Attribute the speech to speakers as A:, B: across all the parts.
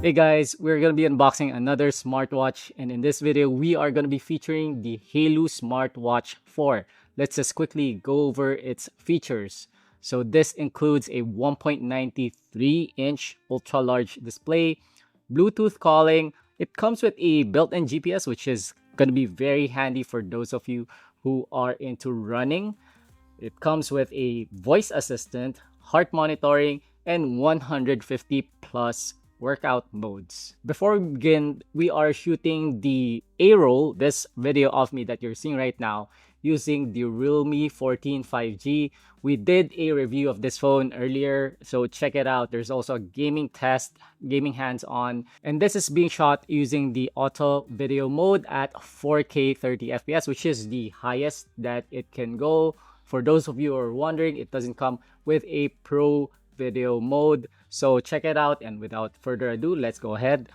A: Hey guys, we're going to be unboxing another smartwatch, and in this video we are going to be featuring the HAYLOU Smartwatch 4. Let's just quickly go over its features. So this includes a 1.93-inch ultra-large display, Bluetooth calling. It comes with a built-in GPS, which is going to be very handy for those of you who are into running. It comes with a voice assistant, heart monitoring, and 150 plus workout modes. Before we begin, we are shooting the A-roll, this video of me that you're seeing right now, using the realme 14 5G. We did a review of this phone earlier, so check it out. There's also a gaming test, gaming hands-on, and this is being shot using the auto video mode at 4K 30 FPS, which is the highest that it can go. For those of you who are wondering, it doesn't come with a pro video mode, so check it out. And without further ado, let's go ahead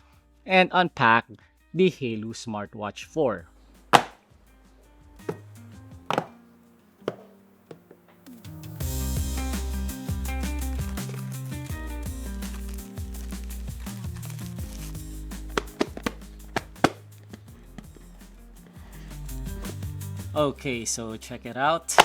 A: and unpack the HAYLOU Smartwatch 4. Okay, so check it out.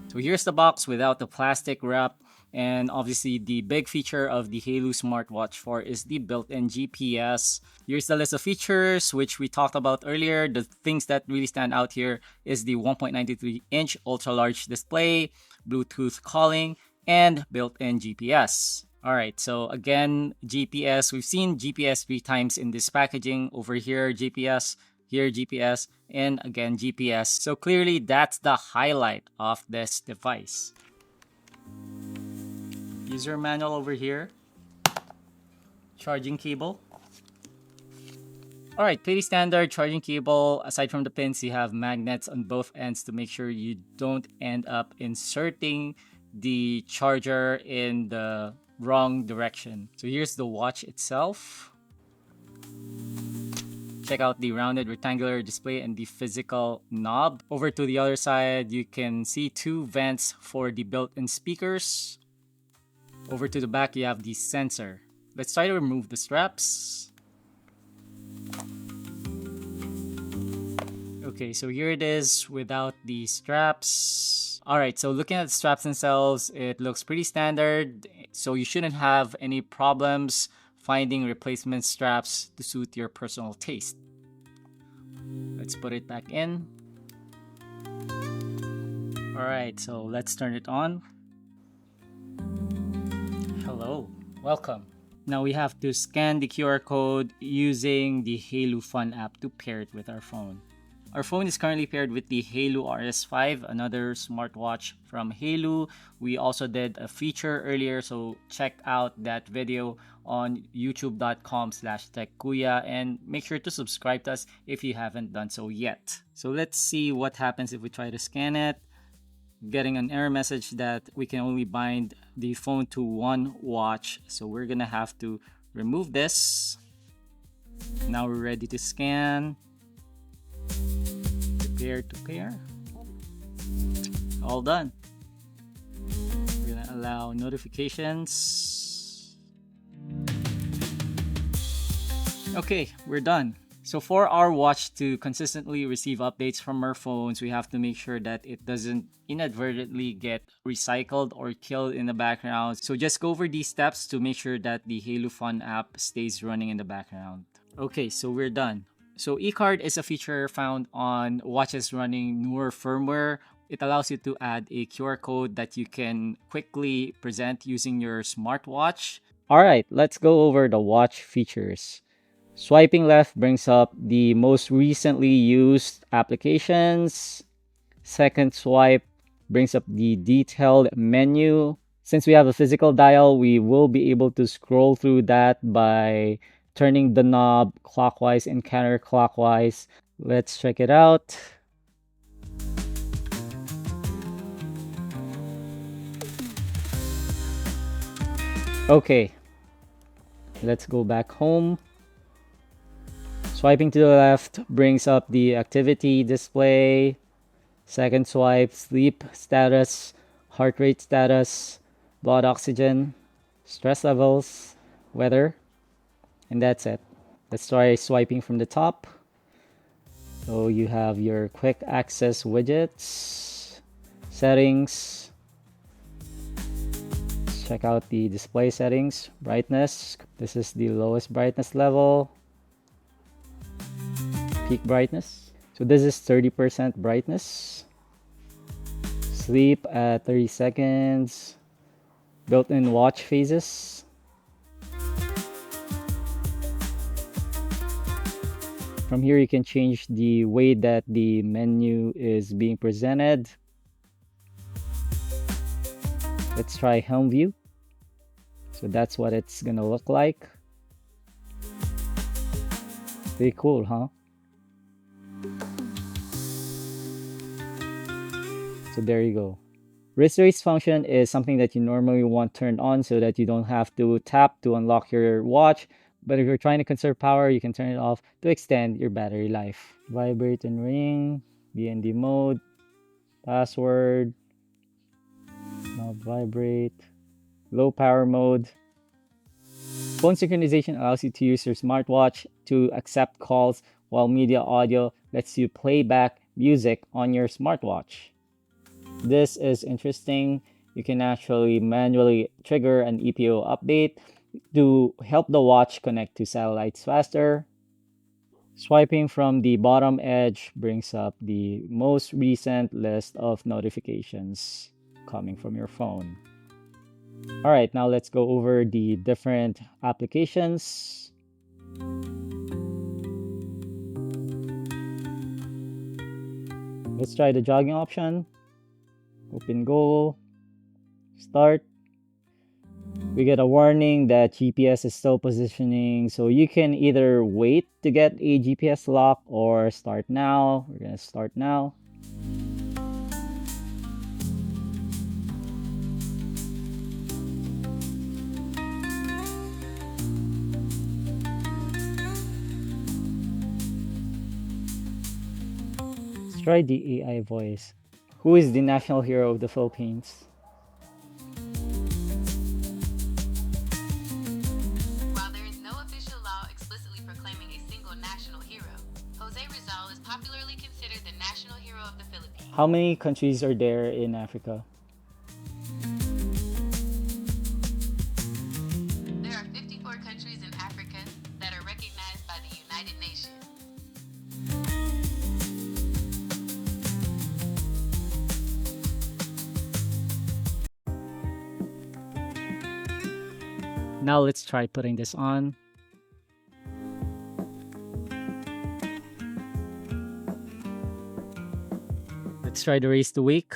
A: So here's the box without the plastic wrap, and obviously the big feature of the HAYLOU Smartwatch 4 is the built-in GPS. Here's the list of features which we talked about earlier. The things that really stand out here is the 1.93-inch ultra-large display, Bluetooth calling, and built-in GPS. Alright, so again, GPS. We've seen GPS 3 times in this packaging. Over here, GPS. Here, GPS, and again, GPS. So clearly, that's the highlight of this device. User manual over here. Charging cable. Alright, pretty standard charging cable. Aside from the pins, you have magnets on both ends to make sure you don't end up inserting the charger in the wrong direction. So here's the watch itself. Check out the rounded rectangular display and the physical knob. Over to the other side, you can see two vents for the built-in speakers. Over to the back, you have the sensor. Let's try to remove the straps. Okay, so here it is without the straps. Alright, so looking at the straps themselves, it looks pretty standard. So you shouldn't have any problems finding replacement straps to suit your personal taste. Let's put it back in. Alright, so let's turn it on. Hello, welcome. Now we have to scan the QR code using the HAYLOU Fun app to pair it with our phone. Our phone is currently paired with the HAYLOU RS5, another smartwatch from HAYLOU. We also did a feature earlier, so check out that video on youtube.com/techkuya and make sure to subscribe to us if you haven't done so yet. So let's see what happens if we try to scan it. Getting an error message that we can only bind the phone to one watch. So we're gonna have to remove this. Now we're ready to scan. Prepare to pair. All done. We're gonna allow notifications. Okay, we're done. So for our watch to consistently receive updates from our phones, we have to make sure that it doesn't inadvertently get recycled or killed in the background. So just go over these steps to make sure that the HAYLOU Fun app stays running in the background. Okay, so we're done. So eCard is a feature found on watches running newer firmware. It allows you to add a QR code that you can quickly present using your smartwatch. Alright, let's go over the watch features. Swiping left brings up the most recently used applications. Second swipe brings up the detailed menu. Since we have a physical dial, we will be able to scroll through that by turning the knob clockwise and counterclockwise. Let's check it out. Okay, let's go back home. Swiping to the left brings up the activity display. Second swipe, sleep status heart rate status, blood oxygen, stress levels, weather, and that's it. Let's try swiping from the top. So you have your quick access widgets, settings. Let's check out the display settings, brightness. This is the lowest brightness level, peak brightness. So this is 30% brightness. Sleep at 30 seconds. Built-in watch phases. From here, you can change the way that the menu is being presented. Let's try home view. So that's what it's gonna look like. Pretty cool, huh? So there you go. Wrist raise function is something that you normally want turned on so that you don't have to tap to unlock your watch. But if you're trying to conserve power, you can turn it off to extend your battery life. Vibrate and ring, DND mode, password, not vibrate, low power mode. Phone synchronization allows you to use your smartwatch to accept calls, while media audio lets you play back music on your smartwatch. This is interesting. You can actually manually trigger an EPO update to help the watch connect to satellites faster. Swiping from the bottom edge brings up the most recent list of notifications coming from your phone. All right, now let's go over the different applications. Let's try the jogging option. Open goal, start. We get a warning that GPS is still positioning, so you can either wait to get a GPS lock or start now. We're gonna start now. Let's try the AI voice. Who is the national hero of the Philippines?
B: While there is no official law explicitly proclaiming a single national hero, Jose Rizal is popularly considered the national hero of the Philippines.
A: How many countries are there in Africa?
B: There are 54 countries in Africa that are recognized by the United Nations.
A: Now let's try putting this on. Let's try the race to wake.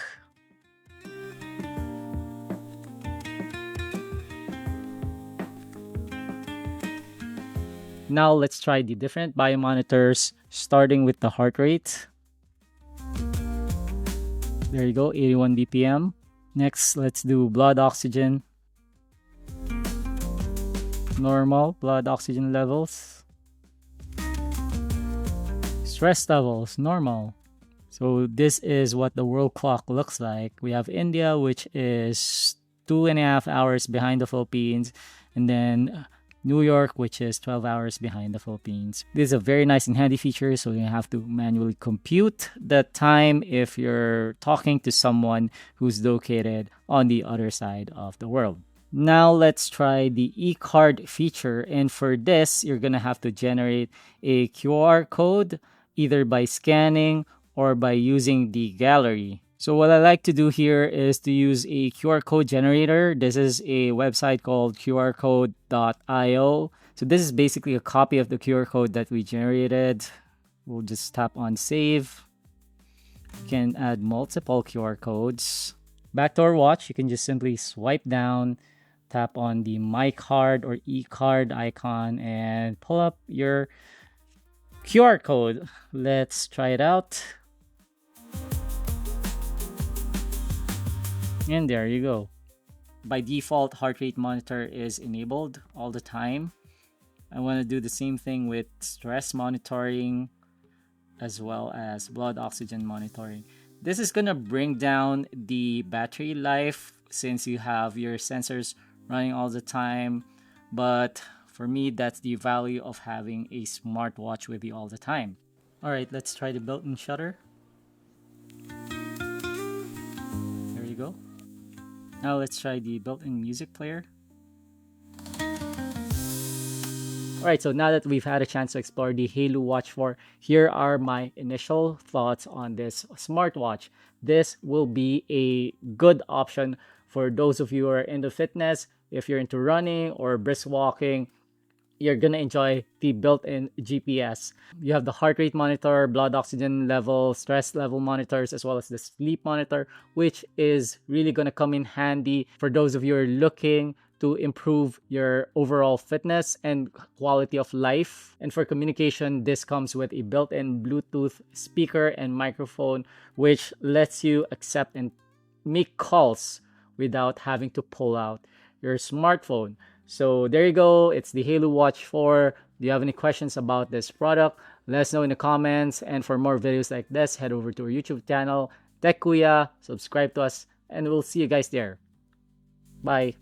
A: Now let's try the different biomonitors, starting with the heart rate. There you go, 81 BPM. Next, let's do blood oxygen. Normal blood oxygen levels. Stress levels, normal. So this is what the world clock looks like. We have India, which is 2.5 hours behind the Philippines, and then New York, which is 12 hours behind the Philippines. This is a very nice and handy feature, so you have to manually compute the time if you're talking to someone who's located on the other side of the world. Now let's try the e-card feature, and for this, you're gonna have to generate a QR code either by scanning or by using the gallery. So what I like to do here is to use a QR code generator. This is a website called qrcode.io. So this is basically a copy of the QR code that we generated. We'll just tap on save. You can add multiple QR codes. Back to our watch, you can just simply swipe down, tap on the My Card or e-card icon, and pull up your QR code. Let's try it out. And there you go. By default, heart rate monitor is enabled all the time. I want to do the same thing with stress monitoring as well as blood oxygen monitoring. This is gonna bring down the battery life since you have your sensors running all the time. But for me, that's the value of having a smartwatch with you all the time. All right, let's try the built-in shutter. There you go. Now let's try the built-in music player. Alright, so now that we've had a chance to explore the HAYLOU Watch 4, here are my initial thoughts on this smartwatch. This will be a good option for those of you who are into fitness. If you're into running or brisk walking, you're gonna enjoy the built-in GPS. You have the heart rate monitor, blood oxygen level, stress level monitors, as well as the sleep monitor, which is really gonna come in handy for those of you who are looking to improve your overall fitness and quality of life. And for communication, this comes with a built-in Bluetooth speaker and microphone, which lets you accept and make calls without having to pull out your smartphone. So there you go. It's the HAYLOU Watch 4. Do you have any questions about this product? Let us know in the comments. And for more videos like this, head over to our YouTube channel, Tech Kuya. Subscribe to us, and we'll see you guys there. Bye.